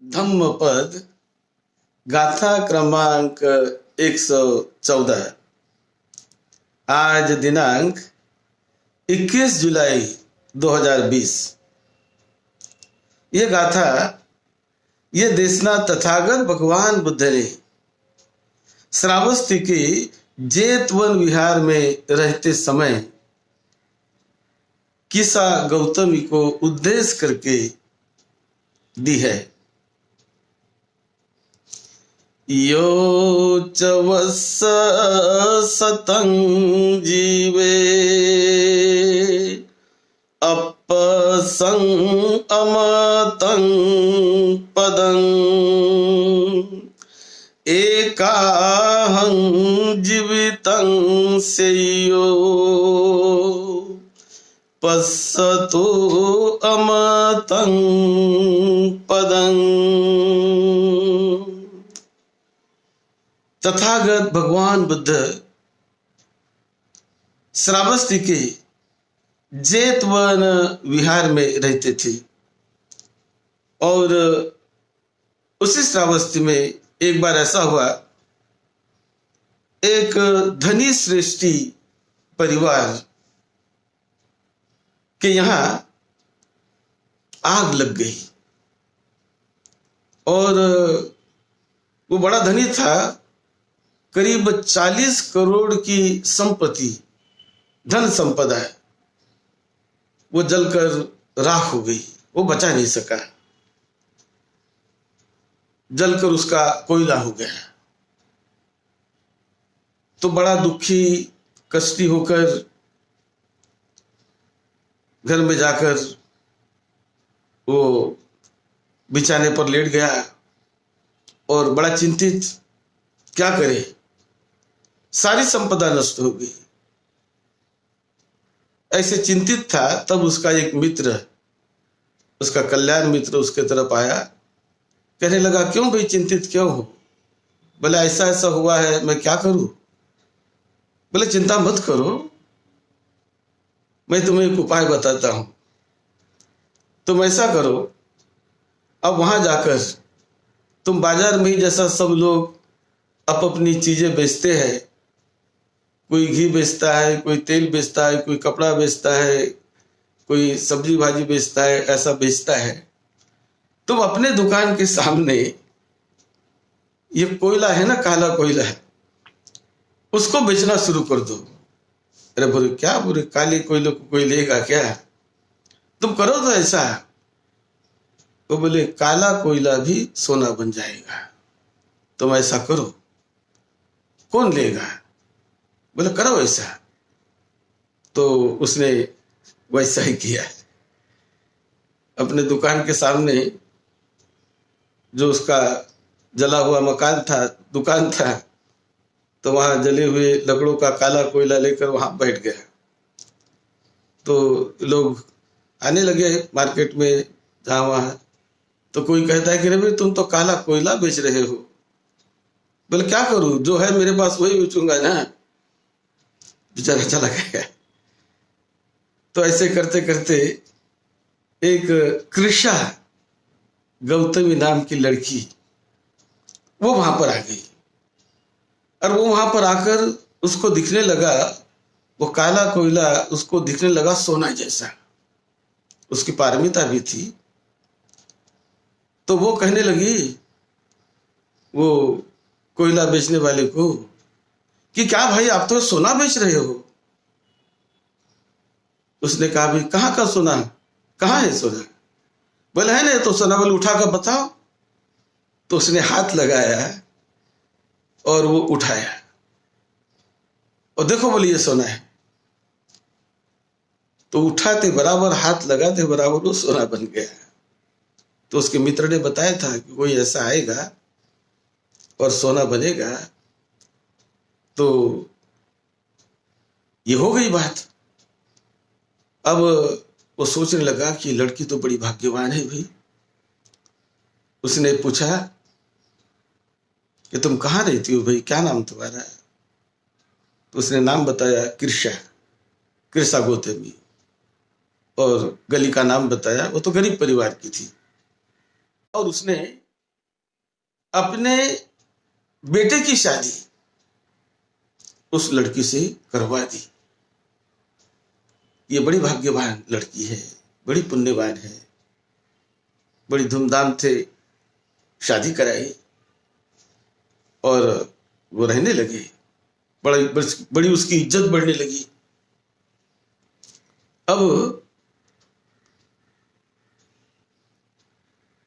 धम्मपद गाथा क्रमांक 114। आज दिनांक 21 जुलाई 2020। ये गाथा ये देशना तथागत भगवान बुद्ध ने श्रावस्ती के जेतवन विहार में रहते समय किसा गौतमी को उद्देश्य करके दी है। यो च वत्स सतं जीवे अपसं अमतं पदं एकाहं जीवितं सेयो पश्यतु अमतं पदं। तथागत भगवान बुद्ध श्रावस्ती के जेतवन विहार में रहते थे और उसी श्रावस्ती में एक बार ऐसा हुआ, एक धनी श्रेष्ठी परिवार के यहाँ आग लग गई और वो बड़ा धनी था। करीब 40 करोड़ की संपत्ति, धन संपदा है, वो जलकर राख हो गई। वो बचा नहीं सका, जलकर उसका कोयला हो गया। तो बड़ा दुखी कष्टी होकर घर में जाकर वो बिछाने पर लेट गया और बड़ा चिंतित, क्या करे, सारी संपदा नष्ट हो गई। ऐसे चिंतित था, तब उसका एक मित्र, उसका कल्याण मित्र उसके तरफ आया। कहने लगा, क्यों भाई चिंतित क्यों हो? बोले ऐसा ऐसा हुआ है, मैं क्या करूं? बोले चिंता मत करो, मैं तुम्हें एक उपाय बताता हूं। तुम ऐसा करो, अब वहां जाकर तुम बाजार में ही जैसा सब लोग अपनी चीजें बेचते हैं, कोई घी बेचता है, कोई तेल बेचता है, कोई कपड़ा बेचता है, कोई सब्जी भाजी बेचता है, ऐसा बेचता है। तुम अपने दुकान के सामने ये कोयला है ना, काला कोयला है, उसको बेचना शुरू कर दो। अरे बोले क्या, बोले काले कोयले को कोई लेगा क्या? तुम करो तो ऐसा। तो बोले काला कोयला भी सोना बन जाएगा, तुम ऐसा करो, कौन लेगा? बोले करो ऐसा। तो उसने वैसा ही किया। अपने दुकान के सामने जो उसका जला हुआ मकान था, दुकान था, तो वहां जले हुए लकड़ों का काला कोयला लेकर वहां बैठ गया। तो लोग आने लगे मार्केट में, जहां वहां। तो कोई कहता है कि भाई तुम तो काला कोयला बेच रहे हो। बोले क्या करूं, जो है मेरे पास वही बेचूंगा ना। बेचारा चला गया। तो ऐसे करते करते एक कृषा गौतमी नाम की लड़की वो वहां पर आ गई और वो वहां पर आकर उसको दिखने लगा, वो काला कोयला उसको दिखने लगा सोना जैसा। उसकी पारमिता भी थी। तो वो कहने लगी वो कोयला बेचने वाले को कि क्या भाई आप तो सोना बेच रहे हो? उसने कहा भाई कहाँ का सोना, कहाँ है सोना? बोले है ना तो सोना। बोले उठा कर बताओ। तो उसने हाथ लगाया और वो उठाया और देखो बोले ये सोना है। तो उठाते बराबर, हाथ लगाते बराबर वो सोना बन गया। तो उसके मित्र ने बताया था कि कोई ऐसा आएगा और सोना बनेगा। तो ये हो गई बात। अब वो सोचने लगा कि लड़की तो बड़ी भाग्यवान है भाई। उसने पूछा कि तुम कहाँ रहती हो भाई, क्या नाम तुम्हारा? तो उसने नाम बताया कृषा गौतमी, और गली का नाम बताया। वो तो गरीब परिवार की थी। और उसने अपने बेटे की शादी उस लड़की से करवा दी। ये बड़ी भाग्यवान लड़की है, बड़ी पुण्यवान है। बड़ी धूमधाम से शादी कराई और वो रहने लगे। बड़ी उसकी इज्जत बढ़ने लगी। अब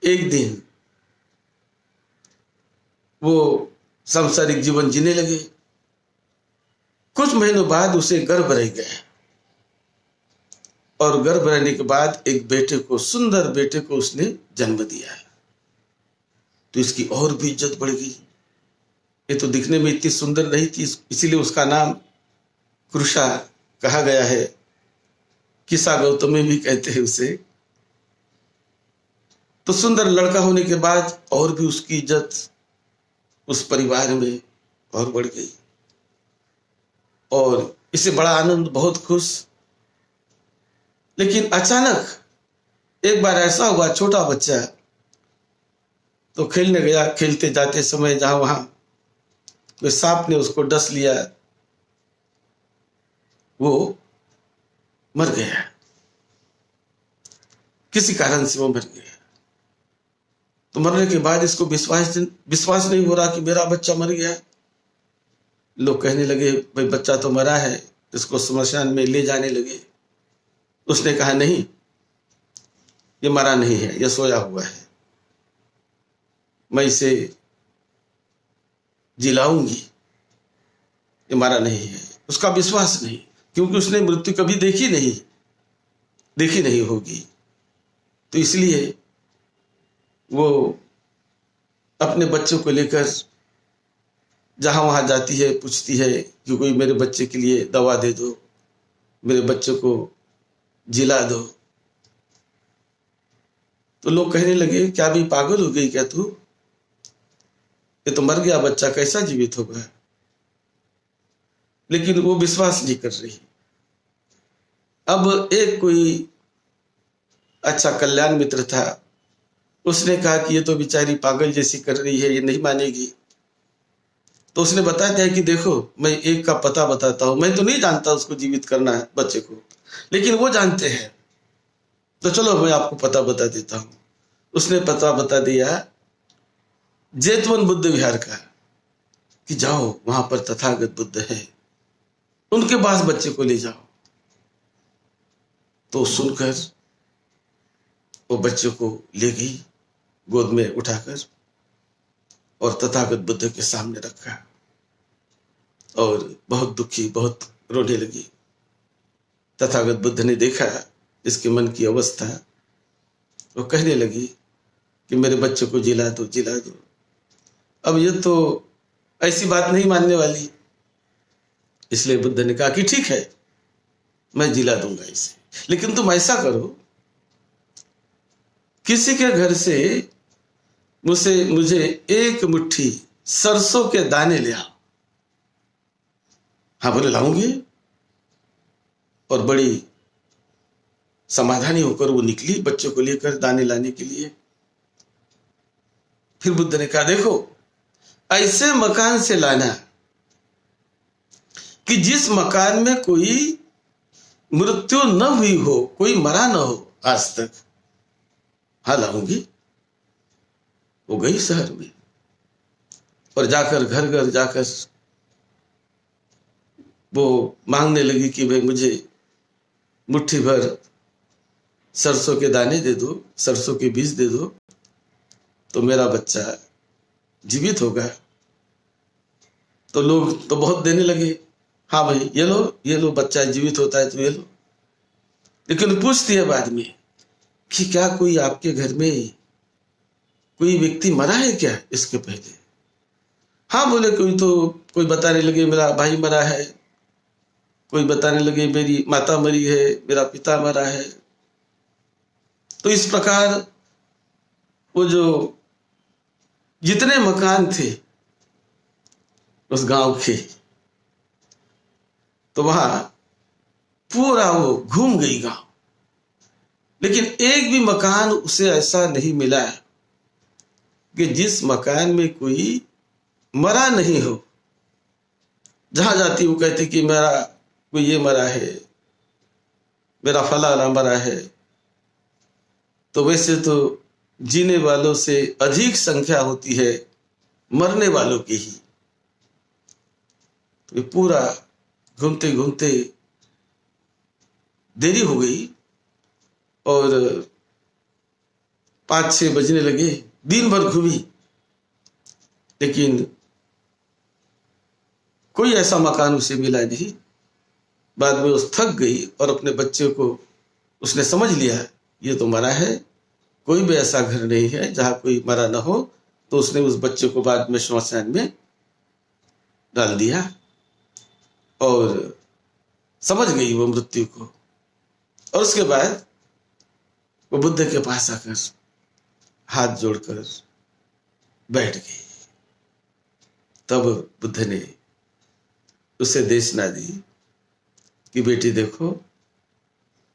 एक दिन वो सांसारिक जीवन जीने लगे। कुछ महीनों बाद उसे गर्भ रह गया और गर्भ रहने के बाद एक बेटे को, सुंदर बेटे को उसने जन्म दिया। तो इसकी और भी इज्जत बढ़ गई। ये तो दिखने में इतनी सुंदर नहीं थी, इसीलिए उसका नाम कृषा कहा गया है। किसा गौतमी भी कहते हैं उसे। तो सुंदर लड़का होने के बाद और भी उसकी इज्जत उस परिवार में और बढ़ गई और इसे बड़ा आनंद, बहुत खुश। लेकिन अचानक एक बार ऐसा हुआ, छोटा बच्चा तो खेलने गया, खेलते जाते समय जहां वहां कोई सांप ने उसको डस लिया, वो मर गया। किसी कारण से वो मर गया। तो मरने के बाद इसको विश्वास नहीं हो रहा कि मेरा बच्चा मर गया। लोग कहने लगे भाई बच्चा तो मरा है, इसको श्मशान में ले जाने लगे। उसने कहा नहीं, ये मरा नहीं है, ये सोया हुआ है, मैं इसे जिलाऊंगी, ये मरा नहीं है। उसका विश्वास नहीं, क्योंकि उसने मृत्यु कभी देखी नहीं होगी। तो इसलिए वो अपने बच्चों को लेकर जहां वहां जाती है, पूछती है कि कोई मेरे बच्चे के लिए दवा दे दो, मेरे बच्चों को जिला दो। तो लोग कहने लगे क्या भी पागल हो गई क्या तू? ये तो मर गया बच्चा, कैसा जीवित होगा? लेकिन वो विश्वास नहीं कर रही। अब एक कोई अच्छा कल्याण मित्र था, उसने कहा कि ये तो बेचारी पागल जैसी कर रही है, ये नहीं मानेगी। तो उसने बताया था कि देखो मैं एक का पता बताता हूं, मैं तो नहीं जानता उसको जीवित करना है बच्चे को, लेकिन वो जानते हैं, तो चलो मैं आपको पता बता देता हूं। उसने पता बता दिया जेतवन बुद्ध विहार का, कि जाओ वहां पर तथागत बुद्ध है, उनके पास बच्चे को ले जाओ। तो सुनकर वो बच्चे को ले गई गोद में उठाकर और तथागत बुद्ध के सामने रखा और बहुत दुखी, बहुत रोने लगी। तथागत बुद्ध ने देखा इसके मन की अवस्था, वो कहने लगी कि मेरे बच्चे को जिला दो, जिला दो। अब ये तो ऐसी बात नहीं मानने वाली, इसलिए बुद्ध ने कहा कि ठीक है मैं जिला दूंगा इसे, लेकिन तुम ऐसा करो किसी के घर से मुझे एक मुट्ठी सरसों के दाने ले आओ। हाँ बोले लाऊंगी। और बड़ी समाधानी होकर वो निकली बच्चों को लेकर दाने लाने के लिए। फिर बुद्ध ने कहा देखो ऐसे मकान से लाना कि जिस मकान में कोई मृत्यु न हुई हो, कोई मरा न हो आज तक। हाँ लाऊंगी। वो गई शहर में और जाकर घर घर जाकर वो मांगने लगी कि भाई मुझे मुट्ठी भर सरसों के दाने दे दो, सरसों के बीज दे दो, तो मेरा बच्चा जीवित होगा। तो लोग तो बहुत देने लगे, हाँ भाई ये लो बच्चा जीवित होता है तो ये लो। लेकिन पूछती है बाद में कि क्या कोई आपके घर में कोई व्यक्ति मरा है क्या इसके पहले? हाँ बोले कोई बताने लगे मेरा भाई मरा है, कोई बताने लगे मेरी माता मरी है, मेरा पिता मरा है। तो इस प्रकार वो जो जितने मकान थे उस गांव के, तो वहां पूरा वो घूम गई गांव, लेकिन एक भी मकान उसे ऐसा नहीं मिला कि जिस मकान में कोई मरा नहीं हो, जहां जाती वो कहती कि मेरा कोई ये मरा है, मेरा फलाना मरा है। तो वैसे तो जीने वालों से अधिक संख्या होती है मरने वालों की ही। तो ये पूरा घूमते घूमते देरी हो गई और 5-6 बजने लगे। दिन भर घूमी लेकिन कोई ऐसा मकान उसे मिला नहीं। बाद में उस थक गई और अपने बच्चे को उसने समझ लिया ये तो मरा है, कोई भी ऐसा घर नहीं है जहां कोई मरा ना हो। तो उसने उस बच्चे को बाद में श्मशान में डाल दिया और समझ गई वो मृत्यु को। और उसके बाद वो बुद्ध के पास आकर हाथ जोड़कर बैठ गई। तब बुद्ध ने उसे देशना दी कि बेटी देखो,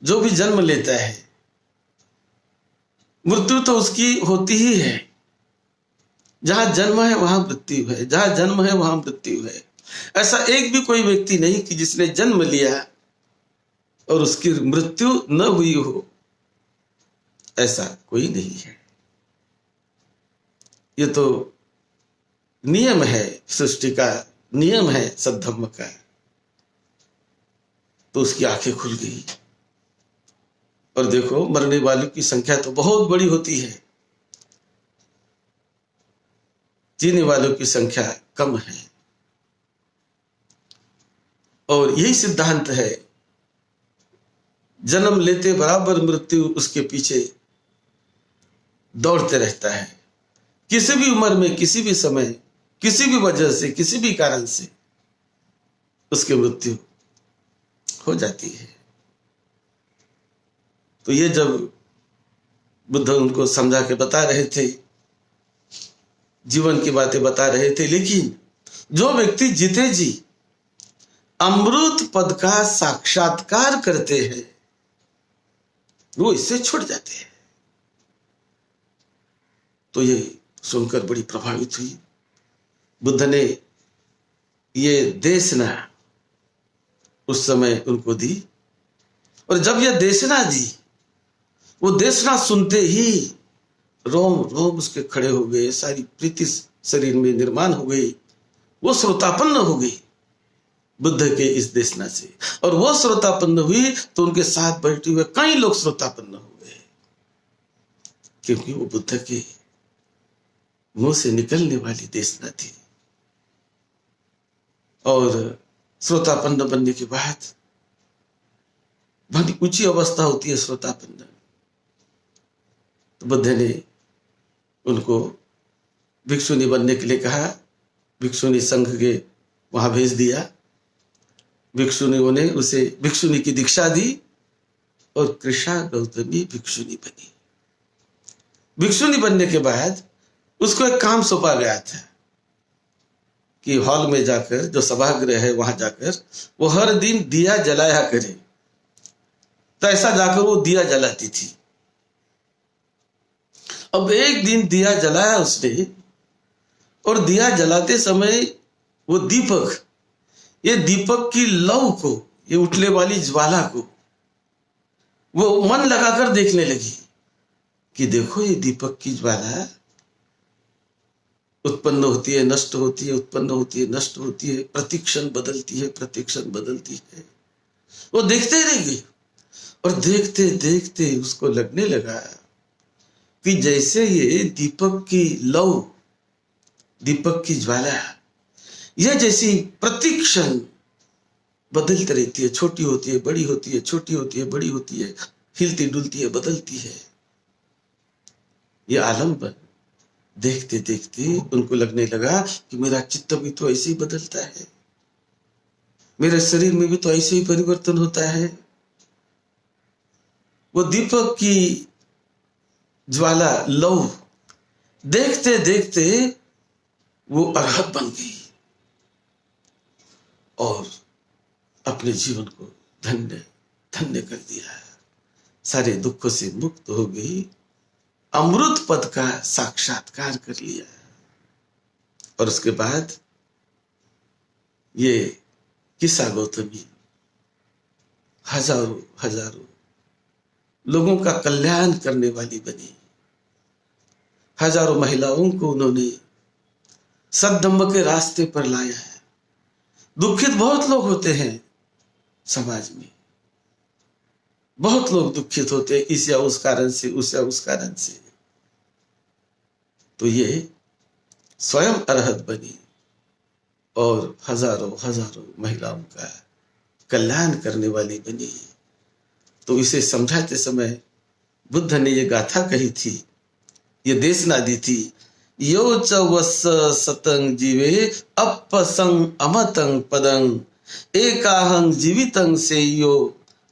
जो भी जन्म लेता है मृत्यु तो उसकी होती ही है। जहां जन्म है वहां मृत्यु है, जहां जन्म है वहां मृत्यु है। ऐसा एक भी कोई व्यक्ति नहीं कि जिसने जन्म लिया और उसकी मृत्यु न हुई हो, ऐसा कोई नहीं है। ये तो नियम है, सृष्टि का नियम है सद्धम्म का। तो उसकी आंखें खुल गई और देखो मरने वालों की संख्या तो बहुत बड़ी होती है, जीने वालों की संख्या कम है। और यही सिद्धांत है, जन्म लेते बराबर मृत्यु उसके पीछे दौड़ते रहता है। किसी भी उम्र में, किसी भी समय, किसी भी वजह से, किसी भी कारण से उसकी मृत्यु हो जाती है। तो ये जब बुद्ध उनको समझा के बता रहे थे, जीवन की बातें बता रहे थे, लेकिन जो व्यक्ति जीते जी अमृत पद का साक्षात्कार करते हैं वो इससे छूट जाते हैं। तो ये सुनकर बड़ी प्रभावित हुई। बुद्ध ने ये देशना उस समय उनको दी और जब यह देशना दी, वो देशना सुनते ही रोम रोम उसके खड़े हो गए, सारी प्रीति शरीर में निर्माण हो गई। वो श्रोतापन्न हो गई बुद्ध के इस देशना से, और वो श्रोतापन्न हुई तो उनके साथ बैठे हुए कई लोग श्रोतापन्न हो गए, क्योंकि वो बुद्ध के मुंह से निकलने वाली देशना थी। और श्रोतापन्न बनने के बाद बड़ी ऊंची अवस्था होती है श्रोतापन्न। तो बुद्ध ने उनको भिक्षुनी बनने के लिए कहा, भिक्षुनी संघ के वहां भेज दिया। भिक्षुनियों ने उसे भिक्षुनी की दीक्षा दी और कृषा गौतमी भिक्षुनी बनी। भिक्षुनी बनने के बाद उसको एक काम सौंपा गया था कि हॉल में जाकर, जो सभागृह है वहां जाकर वो हर दिन दिया जलाया करे। तो ऐसा जाकर वो दिया जलाती थी। अब एक दिन दिया जलाया उसने, और दिया जलाते समय वो दीपक, ये दीपक की लौ को, ये उठने वाली ज्वाला को वो मन लगाकर देखने लगी कि देखो ये दीपक की ज्वाला उत्पन्न होती है, नष्ट होती है, उत्पन्न होती है, नष्ट होती है, प्रतिक्षण बदलती है, प्रतिक्षण बदलती है। वो देखते रह गई और देखते देखते उसको लगने लगा कि जैसे ये दीपक की लौ, दीपक की ज्वाला, यह जैसी प्रतिक्षण बदलती रहती है, छोटी होती है, बड़ी होती है, छोटी होती है, बड़ी होती है, हिलती डुलती है, बदलती है। यह आलम्बन देखते देखते उनको लगने लगा कि मेरा चित्त भी तो ऐसे ही बदलता है, मेरे शरीर में भी तो ऐसे ही परिवर्तन होता है। वो दीपक की ज्वाला लौ देखते देखते वो अरहत बन गई और अपने जीवन को धन्य धन्य कर दिया, सारे दुखों से मुक्त हो गई अमृत पद का साक्षात्कार कर लिया। और उसके बाद ये किस्सा गौतमी हजारों हजारों लोगों का कल्याण करने वाली बनी। हजारों महिलाओं को उन्होंने सद्धम्म के रास्ते पर लाया है। दुखित बहुत लोग होते हैं समाज में, बहुत लोग दुखित होते हैं इस या उस कारण से, उस या उस कारण से। तो ये स्वयं अरहत बनी और हजारों हजारों महिलाओं का कल्याण करने वाली बनी। तो इसे समझाते समय बुद्ध ने ये गाथा कही थी, ये देशना दी थी। यो च वत्स सतं जीवे अपसंग अमतं पदं एकाहं जीवितं सेयो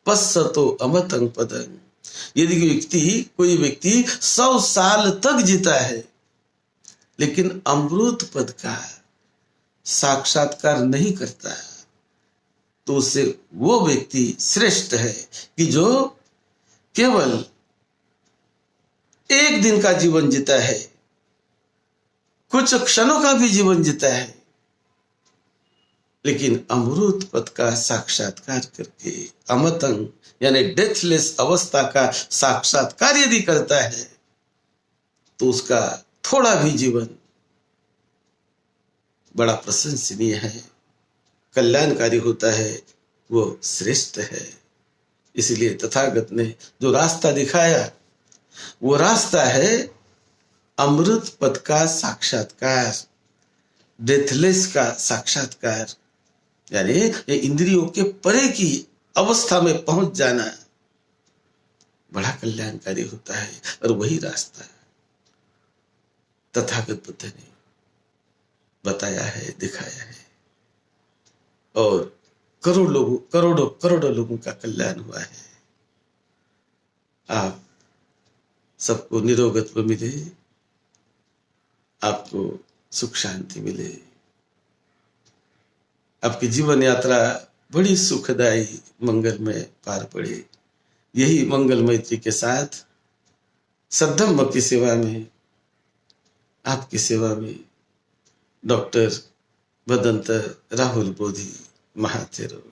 पश्यतो अमतं पदं। यदि कोई व्यक्ति 100 साल तक जीता है लेकिन अमृत पद का साक्षात्कार नहीं करता है, तो उसे वो व्यक्ति श्रेष्ठ है कि जो केवल एक दिन का जीवन जीता है, कुछ क्षणों का भी जीवन जीता है, लेकिन अमृत पद का साक्षात्कार करके अमतंग यानी डेथलेस अवस्था का साक्षात्कार यदि करता है तो उसका थोड़ा भी जीवन बड़ा प्रशंसनीय है, कल्याणकारी होता है, वो श्रेष्ठ है। इसलिए तथागत ने जो रास्ता दिखाया वो रास्ता है अमृत पद का साक्षात्कार, डेथलेस का साक्षात्कार, यानी ये इंद्रियों के परे की अवस्था में पहुंच जाना बड़ा कल्याणकारी होता है। और वही रास्ता तथागत बुद्ध ने बताया है, दिखाया है, और करोड़ों लोगों का कल्याण हुआ है। आप सबको निरोगत्व मिले, आपको सुख शांति मिले, आपकी जीवन यात्रा बड़ी सुखदायी मंगलमय पार पड़े। यही मंगल मैत्री के साथ सद्धम्म की सेवा में, आपकी सेवा में डॉक्टर भदंत राहुल बोधी महाथेरो।